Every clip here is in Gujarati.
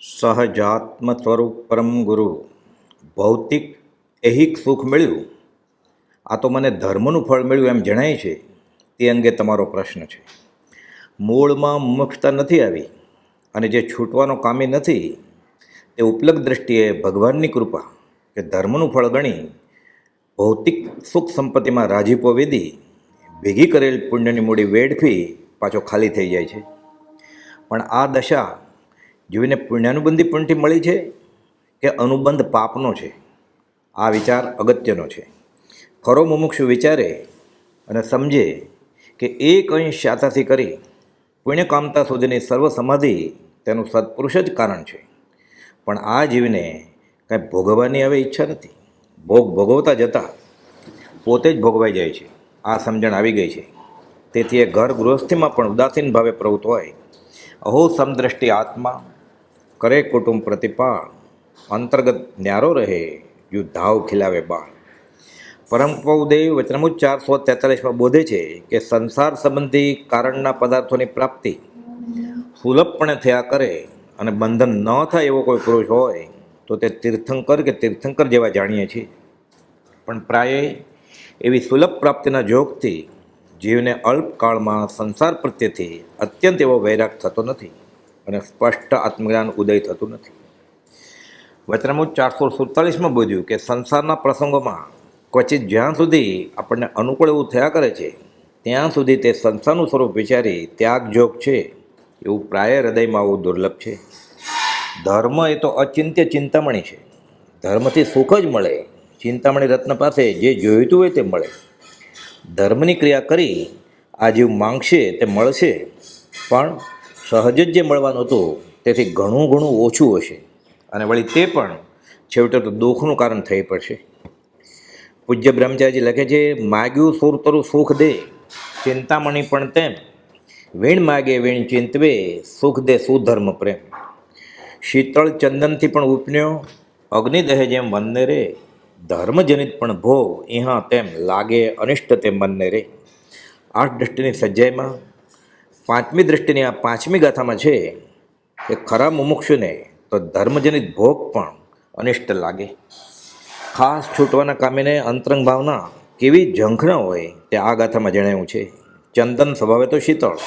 સહજાત્મ સ્વરૂપ પરમ ગુરુ ભૌતિક ऐहिक સુખ મળ્યું, આ તો મને ધર્મનું ફળ મળ્યું એમ જણાય છે. તે અંગે તમારો પ્રશ્ન છે. મૂળમાં મુમુક્ષતા નથી આવી અને જે છૂટવાનો કામી નથી તે ઉપલબ્ધ દૃષ્ટિએ ભગવાનની કૃપા કે ધર્મનું ફળ ગણી ભૌતિક સુખ સંપત્તિમાં રાજીપો વેદી ભેગી કરેલ પુણ્યની મૂડી વેડફી પાછો ખાલી થઈ જાય છે. પણ આ દશા જીવને પુણ્યાનુબંધી પુણ્યથી મળી છે કે અનુબંધ પાપનો છે, આ વિચાર અગત્યનો છે. ખરો મુમુક્ષુ વિચારે અને સમજે કે એક અંશ શાતાથી કરી પુણ્યકામતા સુધીની સર્વ સમાધિ તેનું સત્પુરુષ જ કારણ છે. પણ આ જીવને કાંઈ ભોગવવાની હવે ઈચ્છા નથી. ભોગવતા જતાં પોતે જ ભોગવાઈ જાય છે, આ સમજણ આવી ગઈ છે. તેથી એ ઘર ગૃહસ્થીમાં પણ ઉદાસીન ભાવે પ્રવૃત્ત હોય. અહો સમદ્રષ્ટિ આત્મા કરે કુટુંબ પ્રતિપાળ, અંતર્ગત ન્યારો રહે યુદ્ધાવ ખીલાવે બાળ. પરમ કૃપાદેવ વચનામૃત 443માં બોધે છે કે સંસાર સંબંધી કારણના પદાર્થોની પ્રાપ્તિ સુલભપણે થયા કરે અને બંધન ન થાય એવો કોઈ પુરુષ હોય તો તે તીર્થંકર કે તીર્થંકર જેવા જાણીએ છીએ. પણ પ્રાયે એવી સુલભ પ્રાપ્તિના જોગથી જીવને અલ્પકાળમાં સંસાર પ્રત્યેથી અત્યંત એવો વૈરાગ થતો નથી અને સ્પષ્ટ આત્મજ્ઞાન ઉદય થતું નથી. વચનામૃત 447માં બોધ્યું કે સંસારના પ્રસંગોમાં ક્વચિત જ્યાં સુધી આપણને અનુકૂળ એવું થયા કરે છે ત્યાં સુધી તે સંસારનું સ્વરૂપ વિચારી ત્યાગજોગ છે એવું પ્રાય હૃદયમાં આવું દુર્લભ છે. ધર્મ એ તો અચિંત્ય ચિંતામણી છે. ધર્મથી સુખ જ મળે. ચિંતામણી રત્ન પાસે જે જોઈતું હોય તે મળે. ધર્મની ક્રિયા કરી આ જીવ માંગશે તે મળશે, પણ સહજ જ જે મળવાનું હતું તેથી ઘણું ઘણું ઓછું હશે અને વળી તે પણ છેવટે તો દુઃખનું કારણ થઈ પડશે. પૂજ્ય બ્રહ્મચારી લખે છે, માગ્યું સુરતરું સુખ દે ચિંતામણી પણ તેમ, વીણ માગે વીણ ચિંતવે સુખ દે સુધર્મ પ્રેમ. શીતળ ચંદનથી પણ ઉપન્યો અગ્નિદહે જેમ વનને રે, ધર્મજનિત પણ ભોગ ઇહા તેમ લાગે અનિષ્ટ તે મનને રે. 8 દ્રષ્ટિની સજ્જાઈમાં 5મી દ્રષ્ટિની આ 5મી ગાથામાં છે કે ખરા મુમુક્ષુને તો ધર્મજનિત ભોગ પણ અનિષ્ટ લાગે. ખાસ છૂટવાના કામીને અંતરંગ ભાવના કેવી ઝંખના હોય તે આ ગાથામાં જણાવ્યું છે. ચંદન સ્વભાવે તો શીતળ,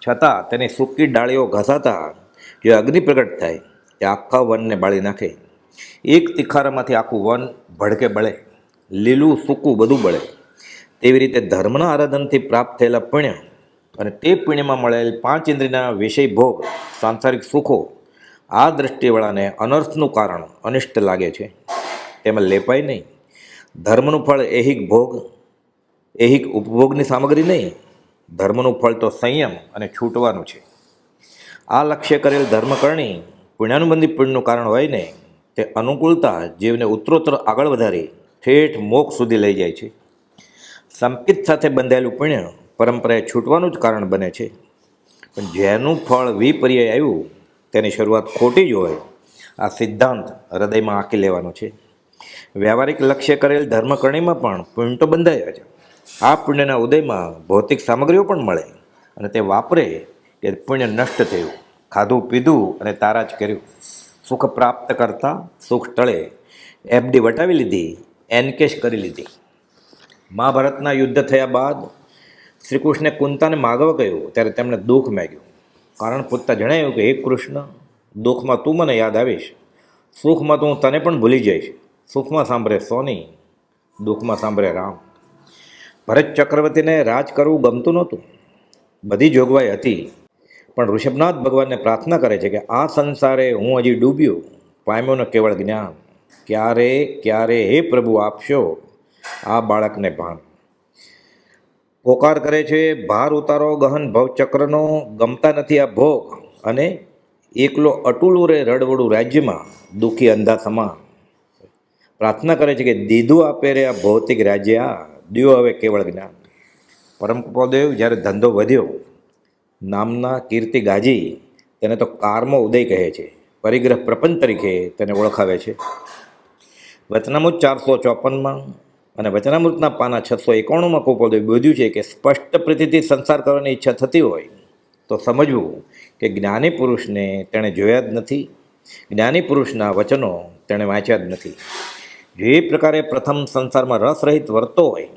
છતાં તેની સૂકી ડાળીઓ ઘસાતા જે અગ્નિ પ્રગટ થાય તે આખા વનને બાળી નાખે. એક તિખારામાંથી આખું વન ભડકે બળે, લીલું સૂકું બધું બળે. તેવી રીતે ધર્મના આરાધનથી પ્રાપ્ત થયેલા પુણ્ય અને તે પુણ્યમાં મળેલ 5 ઇન્દ્રિયના વિષય ભોગ સાંસારિક સુખો આ દ્રષ્ટિવાળાને અનર્થનું કારણ અનિષ્ટ લાગે છે. તેમાં લેપાય નહીં. ધર્મનું ફળ ऐहिक ભોગ, ऐहिक ઉપભોગની સામગ્રી નહીં. ધર્મનું ફળ તો સંયમ અને છૂટવાનું છે. આ લક્ષ્ય કરેલ ધર્મકરણી પુણ્યાનુબંધી પુણ્યનું કારણ હોય ને તે અનુકૂળતા જીવને ઉત્તરોત્તર આગળ વધારી ઠેઠ મોક્ષ સુધી લઈ જાય છે. સંકિત સાથે બંધાયેલું પુણ્ય પરંપરાએ છૂટવાનું જ કારણ બને છે. પણ જેનું ફળ વિપર્યાય આવ્યું તેની શરૂઆત ખોટી જ હોય, આ સિદ્ધાંત હૃદયમાં આંકી લેવાનો છે. વ્યવહારિક લક્ષ્ય કરેલ ધર્મકરણીમાં પણ પુણ્ય તો બંધાયા છે. આ પુણ્યના ઉદયમાં ભૌતિક સામગ્રીઓ પણ મળે અને તે વાપરે કે પુણ્ય નષ્ટ થયું, ખાધું પીધું અને તારા જ કર્યું. સુખ પ્રાપ્ત કરતાં સુખ ટળે, એફડી વટાવી લીધી, એનકેશ કરી લીધી. મહાભારતના યુદ્ધ થયા બાદ શ્રી કૃષ્ણે કુંતાને માગવા કહ્યું ત્યારે તેમણે દુઃખ માગ્યું. કારણ પૂછતા જણાવ્યું કે હે કૃષ્ણ, દુઃખમાં તું મને યાદ આવીશ, સુખમાં તો હું તને પણ ભૂલી જઈશ. સુખમાં સાંભળે સોની, દુઃખમાં સાંભળે રામ. ભરત ચક્રવર્તીને રાજ કરવું ગમતું નહોતું. બધી જોગવાઈ હતી, પણ ઋષભનાથ ભગવાનને પ્રાર્થના કરે છે કે આ સંસારે હું હજી ડૂબ્યો, પામ્યો ન કેવળ જ્ઞાન. ક્યારે ક્યારે હે પ્રભુ આપશો આ બાળકને ભાન. પોકાર કરે છે ભાર ઉતારો ગહન ભવચક્રનો, ગમતા નથી આ ભોગ અને એકલો અટુલું રે રડવડું રાજ્યમાં દુઃખી અંધા સમાન. પ્રાર્થના કરે છે કે દીધું આપે રે આ ભૌતિક રાજ્ય, આ દ્યો હવે કેવળ જ્ઞાન. પરમ કૃપાદેવ જ્યારે ધંધો વધ્યો, નામના કીર્તિ ગાજી તેને તો કારમો ઉદય કહે છે, પરિગ્રહ પ્રપંચ તરીકે તેને ઓળખાવે છે. વચનામૃત 454માં અને વચનામૃતના પાના 691માં કૃપાદેવ બોધ્યું છે કે સ્પષ્ટ પ્રીતિથી સંસાર કરવાની ઈચ્છા થતી હોય તો સમજવું કે જ્ઞાની પુરુષને તેણે જોયા જ નથી, જ્ઞાની પુરુષના વચનો તેણે વાંચ્યા જ નથી. જે પ્રકારે પ્રથમ સંસારમાં રસરહિત વર્તો હોય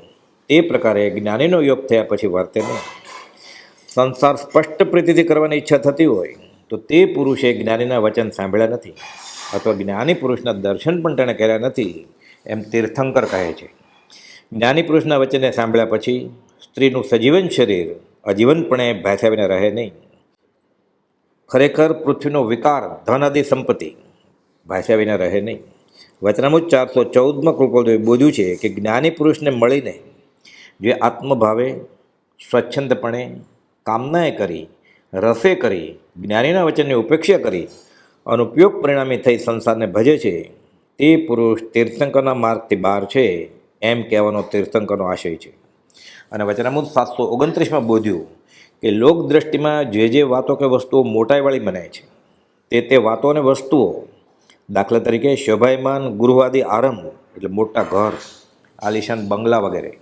તે પ્રકારે જ્ઞાનીનો યોગ થયા પછી વર્તે નહીં. સંસાર સ્પષ્ટ પ્રીતિથી કરવાની ઈચ્છા થતી હોય તો તે પુરુષે જ્ઞાનીના વચન સાંભળ્યા નથી અથવા જ્ઞાની પુરુષના દર્શન પણ તેણે કર્યા નથી એમ તીર્થંકર કહે છે. જ્ઞાની પુરુષના વચનને સાંભળ્યા પછી સ્ત્રીનું સજીવન શરીર અજીવનપણે ભાસાવીને રહે નહીં. ખરેખર પૃથ્વીનો વિકાર ધન આદિ સંપત્તિ ભાસાવીને રહે નહીં. વચનામૃત 414માં કૃપાળુએ બોલ્યું છે કે જ્ઞાની પુરુષને મળીને જે આત્મભાવે સ્વચ્છંદપણે કામનાએ કરી, રસે કરી, જ્ઞાનીના વચનની ઉપેક્ષા કરી અનુપયોગ પરિણામી થઈ સંસારને ભજે છે તે પુરુષ તીર્થંકરના માર્ગથી બહાર છે એમ કહેવાનો તીર્થંકરનો આશય છે. અને વચનામૃત 729માં બોધ્યું કે લોક દ્રષ્ટિમાં જે વાતો કે વસ્તુઓ મોટાઈવાળી મનાય છે તે વાતો અને વસ્તુઓ, દાખલા તરીકે શોભાયમાન ગૃહાદિ આરંભ એટલે મોટા ઘર, આલિશાન બંગલા વગેરે,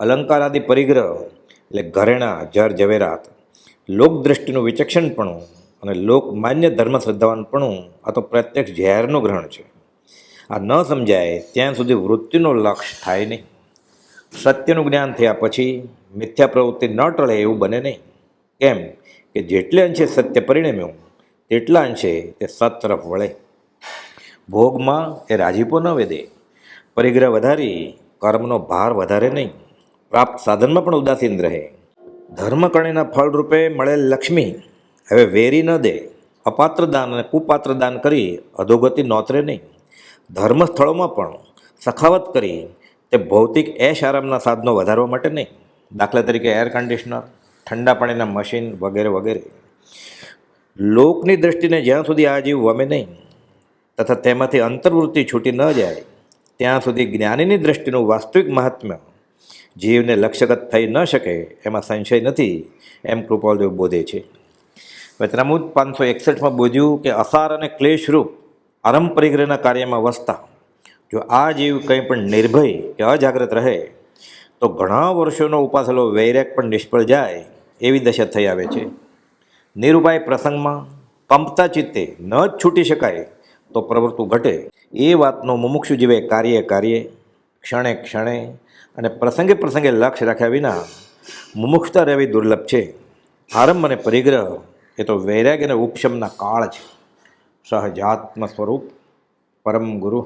અલંકાર આદિ પરિગ્રહ એટલે ઘરેણાં, જર ઝવેરાત, લોકદ્રષ્ટિનું વિચક્ષણપણું અને લોકમાન્ય ધર્મ શ્રદ્ધાવાનપણું આ તો પ્રત્યક્ષ ઝેરનું ગ્રહણ છે. આ ન સમજાય ત્યાં સુધી વૃત્તિનું લક્ષ્ય થાય નહીં. સત્યનું જ્ઞાન થયા પછી મિથ્યા પ્રવૃત્તિ ન ટળે એવું બને નહીં. કેમ કે જેટલે અંશે સત્ય પરિણમ્યું તેટલા અંશે તે સત તરફ વળે. ભોગમાં એ રાજીપો ન વેદે, પરિગ્રહ વધારી કર્મનો ભાર વધારે નહીં, પ્રાપ્ત સાધનમાં પણ ઉદાસીન રહે. ધર્મકર્ણીના ફળરૂપે મળેલ લક્ષ્મી હવે વેરી ન દે, અપાત્ર દાન અને કુપાત્ર દાન કરી અધોગતિ નોતરે નહીં. ધર્મસ્થળોમાં પણ સખાવત કરી તે ભૌતિક એશ આરામના સાધનો વધારવા માટે નહીં, દાખલા તરીકે એર કન્ડિશનર, ઠંડા પાણીના મશીન વગેરે વગેરે. લોકની દ્રષ્ટિને જ્યાં સુધી આ જીવ વમે નહીં તથા તેમાંથી અંતર્વૃત્તિ છૂટી ન જાય ત્યાં સુધી જ્ઞાનીની દ્રષ્ટિનું વાસ્તવિક મહાત્મ્ય જીવને લક્ષ્યગત થઈ ન શકે એમાં સંશય નથી એમ કૃપાલદેવ બોધે છે. વચનામૃત 561માં બોધ્યું કે અસાર અને ક્લેશરૂપ આરંભ પરિગ્રહના કાર્યમાં વસતા જો આ જીવ કંઈ પણ નિર્ભય કે અજાગ્રત રહે તો ઘણા વર્ષોનો ઉપાસેલો વૈરાગ પણ નિષ્ફળ જાય એવી દશા થઈ આવે છે. નિરુપાય પ્રસંગમાં કંપતા ચિત્તે ન જ છૂટી શકાય તો પ્રવૃત્તિ ઘટે. એ વાતનો મુમુક્ષુ જીવે કાર્ય ક્ષણે ક્ષણે અને પ્રસંગે પ્રસંગે લક્ષ્ય રાખ્યા વિના મુમુક્ષતા રહેવી દુર્લભ છે. આરંભ અને પરિગ્રહ એ તો વૈરાગ અને ઉપશમના કાળ છે. સહજાત્મ સ્વરૂપ પરમ ગુરુ